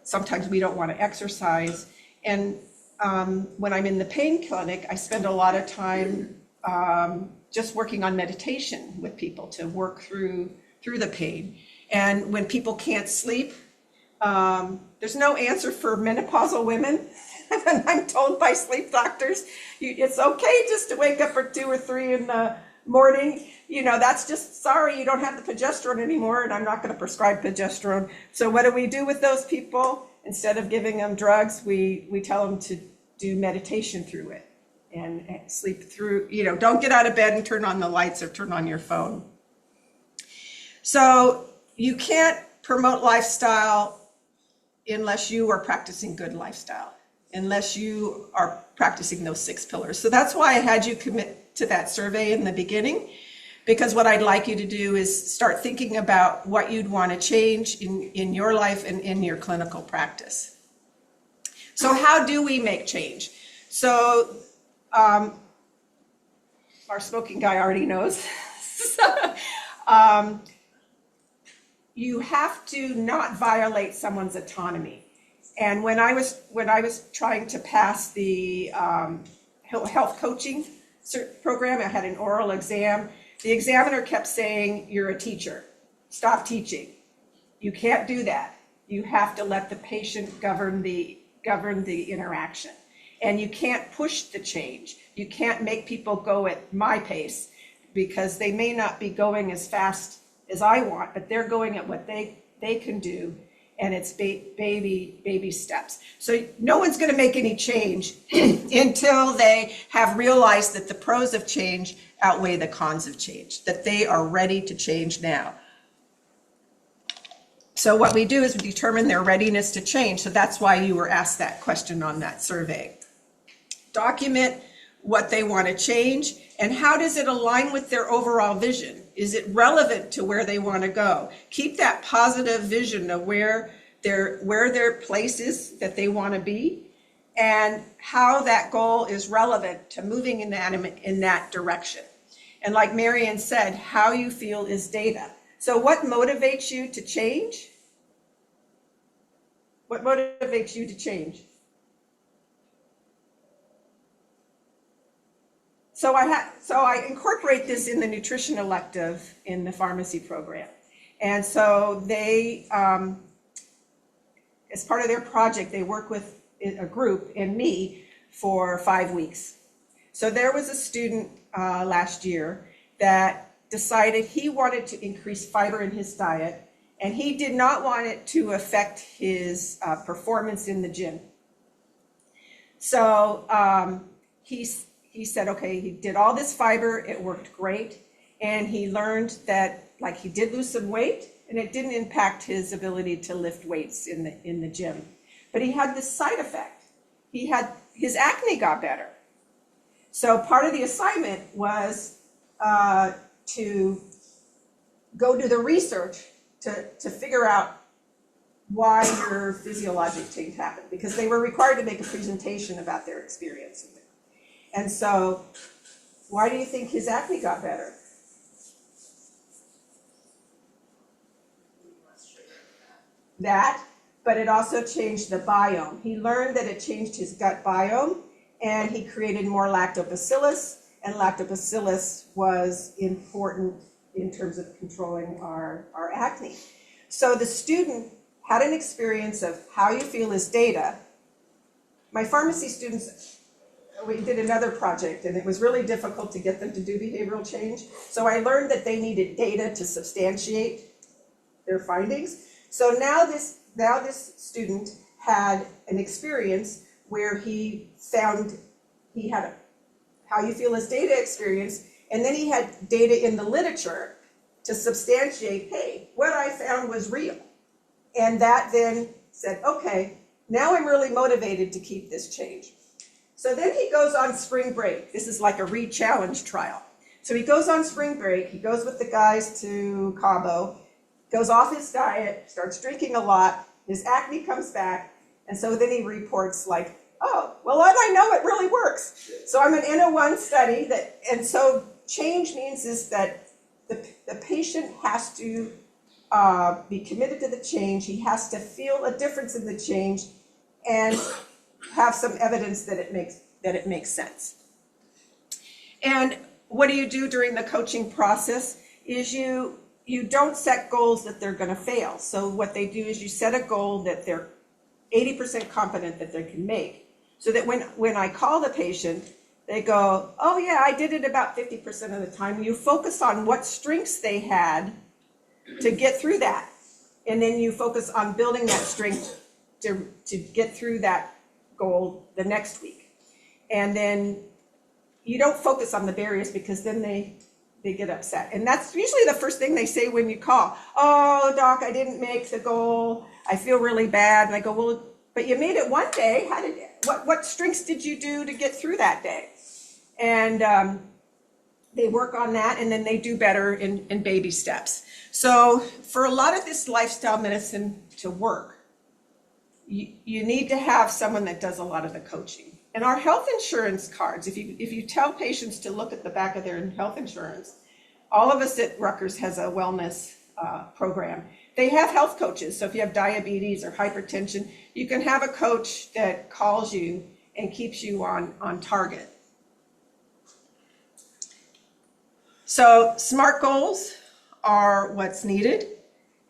sometimes we don't want to exercise. And when I'm in the pain clinic, I spend a lot of time just working on meditation with people to work through the pain. And when people can't sleep, there's no answer for menopausal women. I'm told by sleep doctors, it's okay just to wake up at 2 or 3 in the morning. You know, that's just, sorry, you don't have the progesterone anymore, and I'm not going to prescribe progesterone. So what do we do with those people? Instead of giving them drugs, we tell them to do meditation through it and sleep through, don't get out of bed and turn on the lights or turn on your phone. So you can't promote lifestyle unless you are practicing good lifestyle, unless you are practicing those 6 pillars. So that's why I had you commit to that survey in the beginning, because what I'd like you to do is start thinking about what you'd want to change in your life and in your clinical practice. So how do we make change? So our smoking guy already knows. You have to not violate someone's autonomy. And when I was trying to pass the health coaching program, I had an oral exam. The examiner kept saying, "You're a teacher. Stop teaching. You can't do that. You have to let the patient govern the interaction. And you can't push the change. You can't make people go at my pace, because they may not be going as fast as I want, but they're going at what they can do, and it's baby steps." So no one's going to make any change until they have realized that the pros of change outweigh the cons of change, that they are ready to change now. So what we do is we determine their readiness to change. So that's why you were asked that question on that survey. Document what they want to change and how does it align with their overall vision? Is it relevant to where they want to go? Keep that positive vision of where their place is that they want to be and how that goal is relevant to moving in that direction. And like Marion said, how you feel is data. So what motivates you to change? What motivates you to change? So I incorporate this in the nutrition elective in the pharmacy program. And so they, as part of their project, they work with a group and me for 5 weeks. So there was a student last year that decided he wanted to increase fiber in his diet, and he did not want it to affect his performance in the gym. So he said, okay, he did all this fiber, it worked great, and he learned that, like, he did lose some weight, and it didn't impact his ability to lift weights in the gym. But he had this side effect. His acne got better. So part of the assignment was to go do the research to figure out why your physiologic change happened, because they were required to make a presentation about their experience. And so, why do you think his acne got better? That, but it also changed the biome. He learned that it changed his gut biome, and he created more lactobacillus, and lactobacillus was important in terms of controlling our acne. So the student had an experience of how you feel is data. My pharmacy students, we did another project, and it was really difficult to get them to do behavioral change. So I learned that they needed data to substantiate their findings. So now this student had an experience where he had a how you feel is data experience, and then he had data in the literature to substantiate, hey, what I found was real. And that then said, okay, now I'm really motivated to keep this change. So then he goes on spring break. This is like a re-challenge trial. So he goes on spring break, he goes with the guys to Cabo, goes off his diet, starts drinking a lot, his acne comes back, and so then he reports like, oh, well, I know it really works. So I'm an N01 study and so change means is that the patient has to be committed to the change. He has to feel a difference in the change and have some evidence that it makes sense. And what do you do during the coaching process is you don't set goals that they're going to fail. So what they do is you set a goal that they're 80% confident that they can make. So that when I call the patient, they go, oh yeah, I did it about 50% of the time. You focus on what strengths they had to get through that. And then you focus on building that strength to get through that goal the next week. And then you don't focus on the barriers, because then they get upset. And that's usually the first thing they say when you call. Oh, doc, I didn't make the goal. I feel really bad. And I go, well, but you made it one day. What strengths did you do to get through that day? And they work on that, and then they do better in baby steps. So for a lot of this lifestyle medicine to work, you need to have someone that does a lot of the coaching. And our health insurance cards, if you tell patients to look at the back of their health insurance, all of us at Rutgers has a wellness program. They have health coaches. So if you have diabetes or hypertension, you can have a coach that calls you and keeps you on target. So SMART goals are what's needed.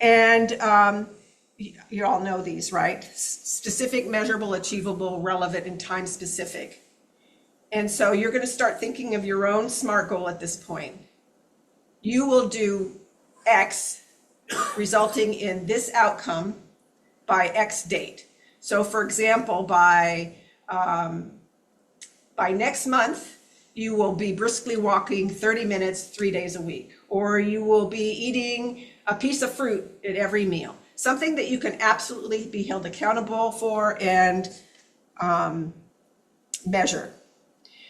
And you all know these, right? Specific, measurable, achievable, relevant, and time specific. And so you're going to start thinking of your own SMART goal at this point. You will do X, resulting in this outcome by X date. So for example, by next month, you will be briskly walking 30 minutes 3 days a week, or you will be eating a piece of fruit at every meal. Something that you can absolutely be held accountable for and measure.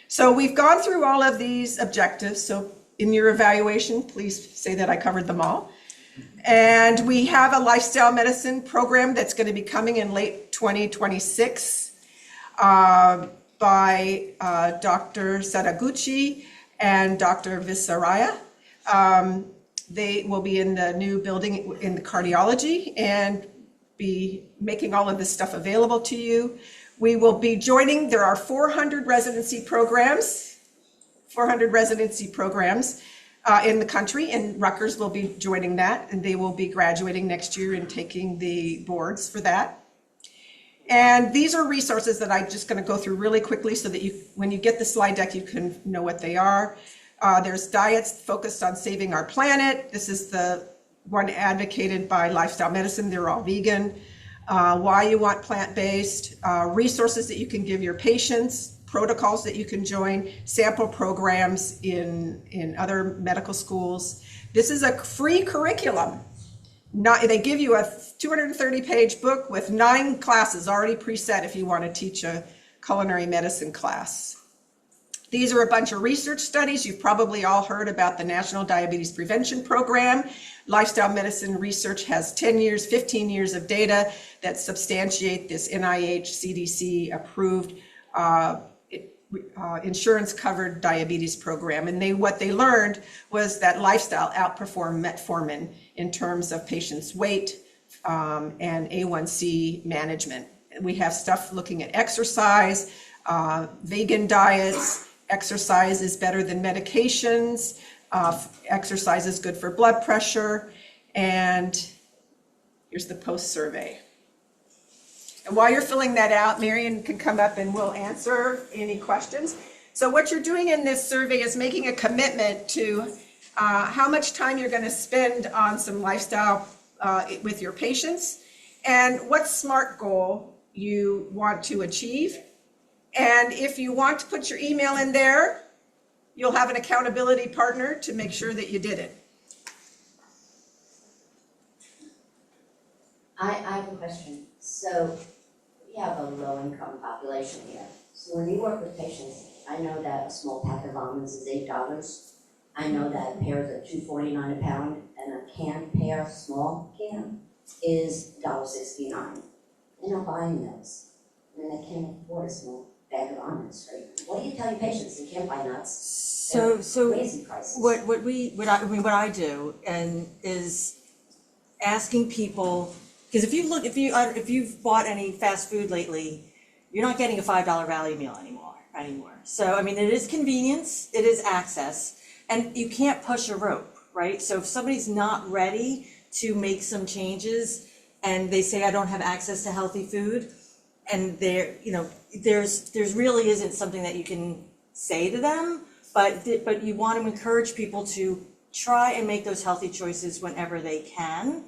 So we've gone through all of these objectives. So in your evaluation, please say that I covered them all. And we have a lifestyle medicine program that's going to be coming in late 2026 by Dr. Sadaguchi and Dr. Visaraya. They will be in the new building in the cardiology and be making all of this stuff available to you. We will be joining, there are 400 residency programs in the country, and Rutgers will be joining that, and they will be graduating next year and taking the boards for that. And these are resources that I'm just going to go through really quickly so that you, when you get the slide deck, you can know what they are. There's diets focused on saving our planet. This is the one advocated by Lifestyle Medicine. They're all vegan. Why you want plant-based, resources that you can give your patients, protocols that you can join, sample programs in other medical schools. This is a free curriculum. They give you a 230-page book with 9 classes already preset if you want to teach a culinary medicine class. These are a bunch of research studies. You've probably all heard about the National Diabetes Prevention Program. Lifestyle medicine research has 10 years, 15 years of data that substantiate this NIH CDC approved insurance-covered diabetes program. And what they learned was that lifestyle outperformed metformin in terms of patients' weight and A1C management. We have stuff looking at exercise, vegan diets. Exercise is better than medications. Exercise is good for blood pressure. And here's the post survey. And while you're filling that out, Marion can come up and we'll answer any questions. So what you're doing in this survey is making a commitment to how much time you're going to spend on some lifestyle with your patients and what SMART goal you want to achieve. And if you want to put your email in there, you'll have an accountability partner to make sure that you did it. I have a question. So we have a low-income population here. So when you work with patients, I know that a small pack of almonds is $8. I know that pears are $2.49 a pound, and a canned pear, small can, is $1.69. They're not buying those. I mean, they can't afford a small bag of almonds, right? What do you tell your patients? They can't buy nuts. So Crazy prices. what I do is asking people, because if you've bought any fast food lately, you're not getting a $5 value meal anymore. So I mean, it is convenience, it is access, and you can't push a rope, right? So if somebody's not ready to make some changes and they say, I don't have access to healthy food, and there's really isn't something that you can say to them, but you want to encourage people to try and make those healthy choices whenever they can.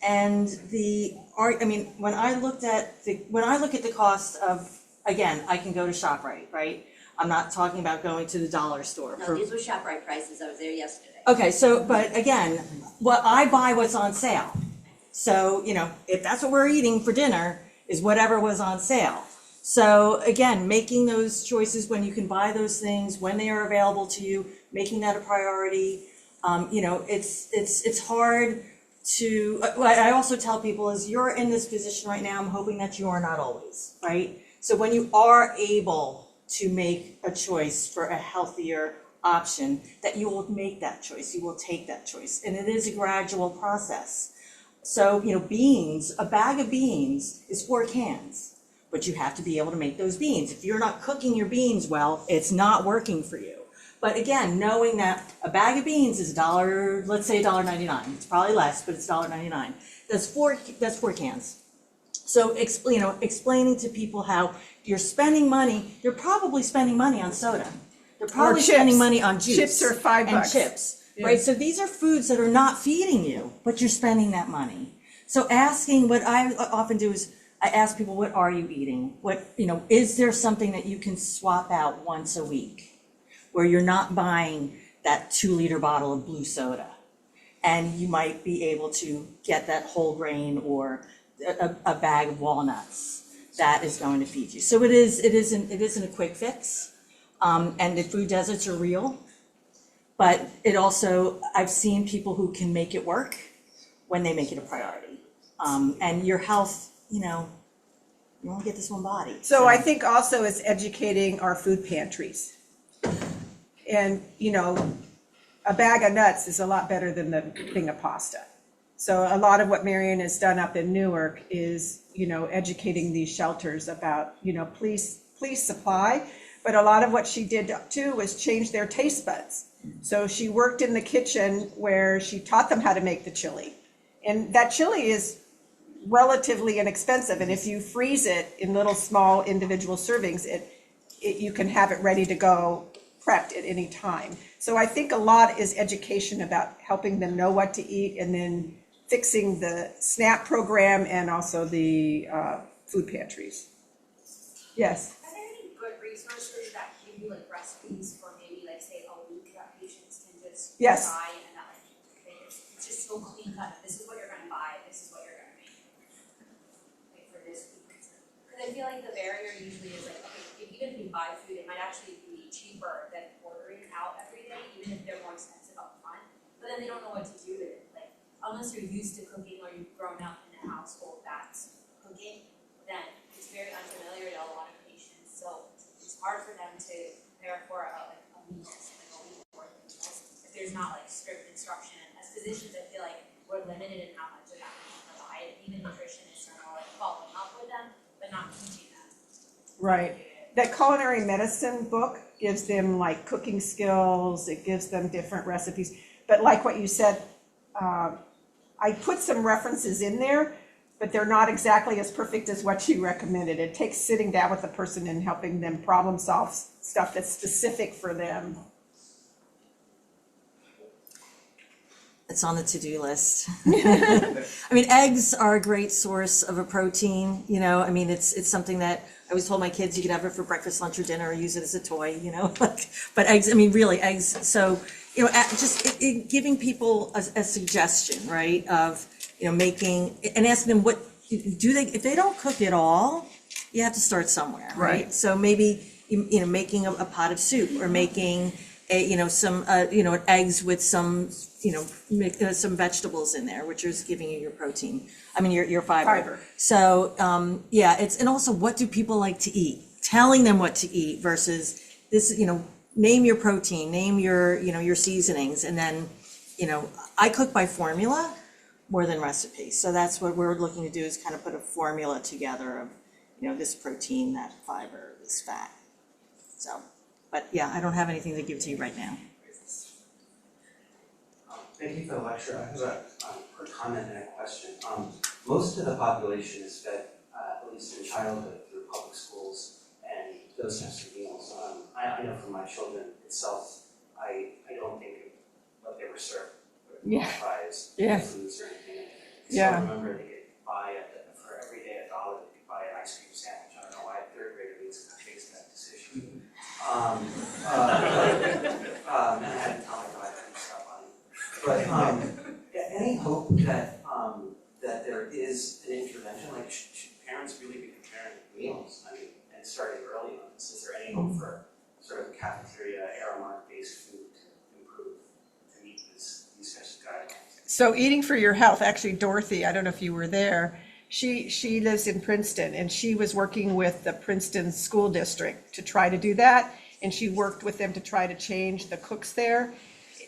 And when I look at the cost of, again, I can go to ShopRite, right? I'm not talking about going to the dollar store. No, these were ShopRite prices. I was there yesterday. Okay, so, but again, I buy what's on sale. So, if that's what we're eating for dinner, is whatever was on sale. So again, making those choices when you can buy those things, when they are available to you, making that a priority. It's hard to, what I also tell people is you're in this position right now, I'm hoping that you are not always, right? So when you are able to make a choice for a healthier option, that you will make that choice, you will take that choice. And it is a gradual process. So, beans, a bag of beans is 4 cans, but you have to be able to make those beans. If you're not cooking your beans well, it's not working for you. But again, knowing that a bag of beans is $1, let's say $1.99. It's probably less, but it's $1.99. That's four cans. So, explaining to people how you're spending money, you're probably spending money on soda. They're probably spending money on juice. Chips are $5. And chips. Yeah. Right, so these are foods that are not feeding you, but you're spending that money. So what I often do is I ask people, what are you eating? Is there something that you can swap out once a week? where you're not buying that 2-liter bottle of blue soda. And you might be able to get that whole grain or a bag of walnuts that is going to feed you. So it isn't a quick fix. And the food deserts are real, but it also, I've seen people who can make it work when they make it a priority. And your health, you only get this one body. So I think also it's educating our food pantries. And, a bag of nuts is a lot better than the thing of pasta. So a lot of what Marion has done up in Newark is, educating these shelters about, please supply. But a lot of what she did too was change their taste buds. So she worked in the kitchen where she taught them how to make the chili. And that chili is relatively inexpensive. And if you freeze it in little small individual servings, you can have it ready to go, prepped at any time. So I think a lot is education about helping them know what to eat, and then fixing the SNAP program and also the food pantries. Yes. Are there any good resources that give you like recipes for maybe like say a week that patients can just Yes. try, and that it's just so clean cut? This is what you're gonna buy. This is what you're gonna make. Like for this week. Because I feel like the barrier usually is like, okay, even if you buy food, it might actually be cheaper than ordering out every day, even if they're more expensive up front. But then they don't know what to do with it. Like unless you're used to cooking or you've grown up in a household that's cooking, then it's very unfamiliar to a lot of patients. So it's hard for them to prepare for a meal, like a week worth of meals, if there's not like strict instruction. As physicians, I feel like we're limited in how much of that we can provide. Even nutritionists are more like following up with them, but not teaching them. Right. That culinary medicine book gives them like cooking skills. It gives them different recipes. But like what you said, I put some references in there, but they're not exactly as perfect as what you recommended. It takes sitting down with the person and helping them problem solve stuff that's specific for them. It's on the to-do list. I mean, eggs are a great source of a protein, it's something that I always told my kids you could have it for breakfast, lunch, or dinner, or use it as a toy, but eggs, really eggs. So, giving people a suggestion, right, of, making, and asking them if they don't cook at all, you have to start somewhere, right? So maybe, making a pot of soup, or making some eggs with some some vegetables in there, which is giving you your protein. Your fiber. So and also, what do people like to eat? Telling them what to eat versus this. Name your protein, name your seasonings, and then I cook by formula more than recipe. So that's what we're looking to do, is kind of put a formula together of this protein, that fiber, this fat. So. But I don't have anything to give to you right now. Thank you for the lecture. I have a quick comment and a question. Most of the population is fed, at least in childhood, through public schools and those types of meals. I know from my children itself, I don't think of what they were served, fries, foods, or anything. So I remember they could buy for every day $1, they could buy an ice cream sandwich. I don't know why a third grader makes that decision. And I hadn't told my wife any stuff on it. But any hope that that there is an intervention? Like, should parents really be preparing meals? And starting early on this, is there any hope for sort of cafeteria, Aramark-based food to improve to meet these types of guidelines? So Eating for Your Health, actually, Dorothy, I don't know if you were there. She lives in Princeton, and she was working with the Princeton School District to try to do that. And she worked with them to try to change the cooks there.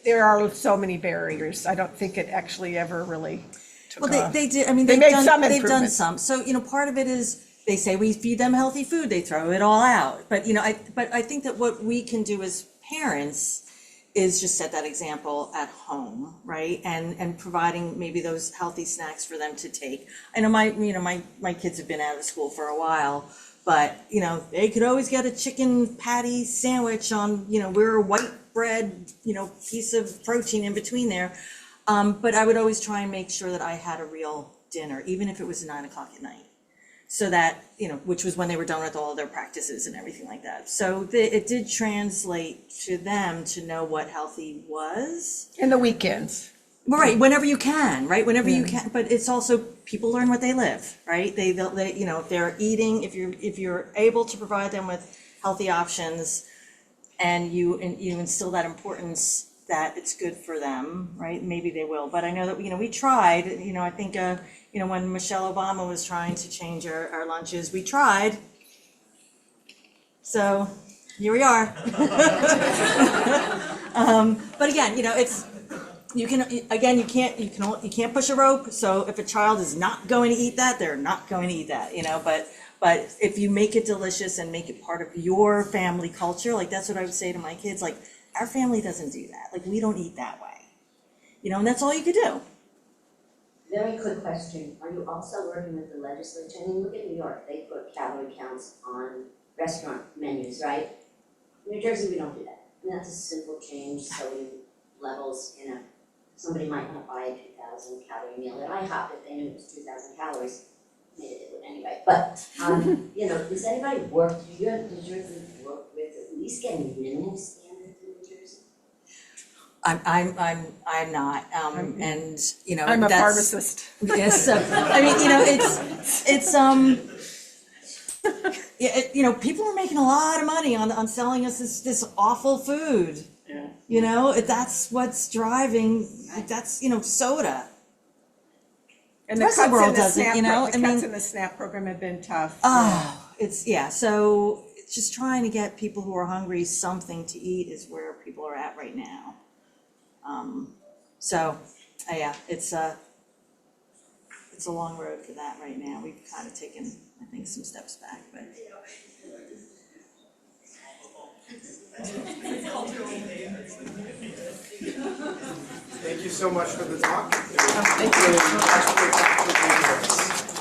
There are so many barriers. I don't think it actually ever really took off. They did. They've done some. So part of it is they say we feed them healthy food. They throw it all out. But I think that what we can do as parents is just set that example at home, right? And providing maybe those healthy snacks for them to take. I know my kids have been out of school for a while, but they could always get a chicken patty sandwich on, we're a white bread, piece of protein in between there. But I would always try and make sure that I had a real dinner, even if it was 9 o'clock at night. so that, which was when they were done with all of their practices and everything like that. So it did translate to them to know what healthy was. In the weekends. Right, whenever you can, right? Whenever you can, but it's also people learn what they live, right? They if they're eating, if you're able to provide them with healthy options, and you instill that importance that it's good for them, right? Maybe they will. But I know that we tried. I think when Michelle Obama was trying to change our lunches, we tried. So here we are. But again, it's. You can't push a rope. So if a child is not going to eat that, they're not going to eat that, but if you make it delicious and make it part of your family culture, like that's what I would say to my kids, like our family doesn't do that. Like we don't eat that way, and that's all you could do. Very quick question. Are you also working with the legislature? I mean, look at New York. They put calorie counts on restaurant menus, right? New Jersey, we don't do that. I mean, that's a simple change. Sodium levels, somebody might not buy a 2,000 calorie meal at IHOP if they knew it was 2,000 calories. Maybe they would anyway. But, does anybody work, does your group work with at least getting minimum standards in New Jersey? I'm not, and I'm a that's, pharmacist. Yes, I mean, it's people are making a lot of money on selling us this awful food. Yeah. That's what's driving. That's soda. And the rest of cuts the world in the doesn't, SNAP, I mean, in the SNAP program have been tough. So it's just trying to get people who are hungry something to eat is where people are at right now. It's a long road for that right now. We've kind of taken, I think, some steps back, but. Thank you so much for the talk. Thank you.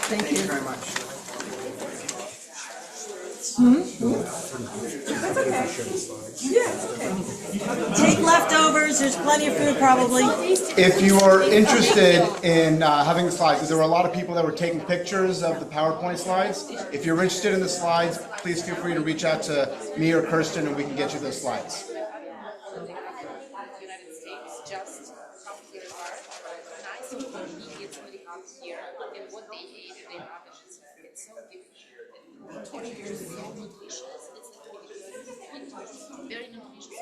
Thank you very much. Take leftovers, there's plenty of food probably. If you are interested in having the slides, because there were a lot of people that were taking pictures of the PowerPoint slides. If you're interested in the slides, please feel free to reach out to me or Kirsten and we can get you those slides. Very nutritious.